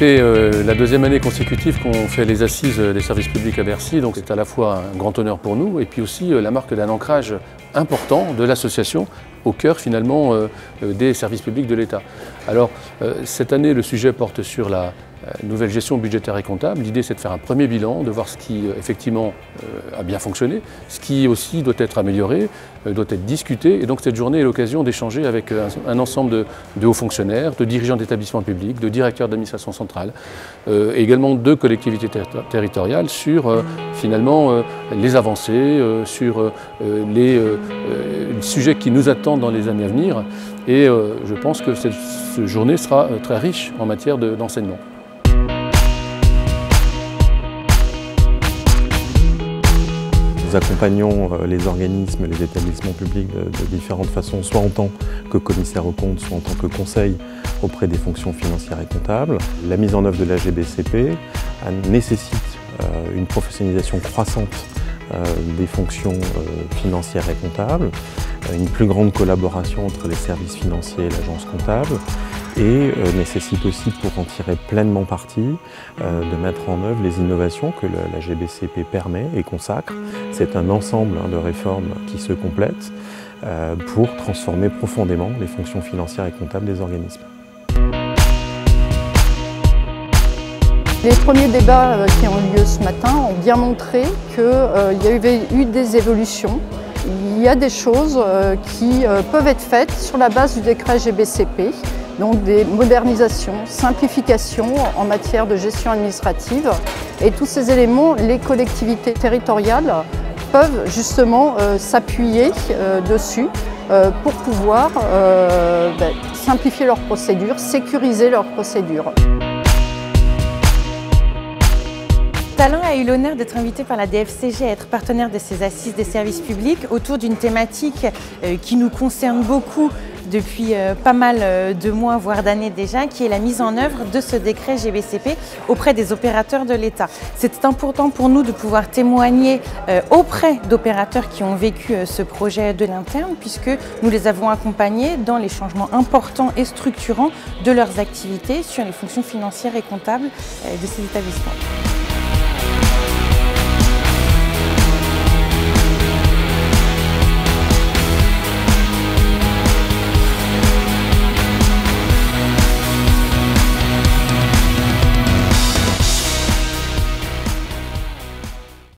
C'est la deuxième année consécutive qu'on fait les assises des services publics à Bercy, donc c'est à la fois un grand honneur pour nous et puis aussi la marque d'un ancrage important de l'association au cœur finalement des services publics de l'État. Alors cette année le sujet porte sur la nouvelle gestion budgétaire et comptable. L'idée c'est de faire un premier bilan, de voir ce qui effectivement a bien fonctionné, ce qui aussi doit être amélioré, doit être discuté. Et donc cette journée est l'occasion d'échanger avec un ensemble de hauts fonctionnaires, de dirigeants d'établissements publics, de directeurs d'administration centrale, et également de collectivités territoriales sur finalement les avancées, sur les sujets qui nous attendent dans les années à venir. Et je pense que cette journée sera très riche en matière d'enseignement. Nous accompagnons les organismes, les établissements publics de différentes façons, soit en tant que commissaire aux comptes, soit en tant que conseil auprès des fonctions financières et comptables. La mise en œuvre de la GBCP nécessite une professionnalisation croissante des fonctions financières et comptables, une plus grande collaboration entre les services financiers et l'agence comptable et nécessite aussi, pour en tirer pleinement parti, de mettre en œuvre les innovations que la GBCP permet et consacre. C'est un ensemble de réformes qui se complètent pour transformer profondément les fonctions financières et comptables des organismes. Les premiers débats qui ont eu lieu ce matin ont bien montré qu'il y avait eu des évolutions. Il y a des choses qui peuvent être faites sur la base du décret GBCP, donc des modernisations, simplifications en matière de gestion administrative. Et tous ces éléments, les collectivités territoriales peuvent justement s'appuyer dessus pour pouvoir simplifier leurs procédures, sécuriser leurs procédures. Talent a eu l'honneur d'être invité par la DFCG à être partenaire de ces assises des services publics autour d'une thématique qui nous concerne beaucoup depuis pas mal de mois, voire d'années déjà, qui est la mise en œuvre de ce décret GBCP auprès des opérateurs de l'État. C'est important pour nous de pouvoir témoigner auprès d'opérateurs qui ont vécu ce projet de l'interne, puisque nous les avons accompagnés dans les changements importants et structurants de leurs activités sur les fonctions financières et comptables de ces établissements.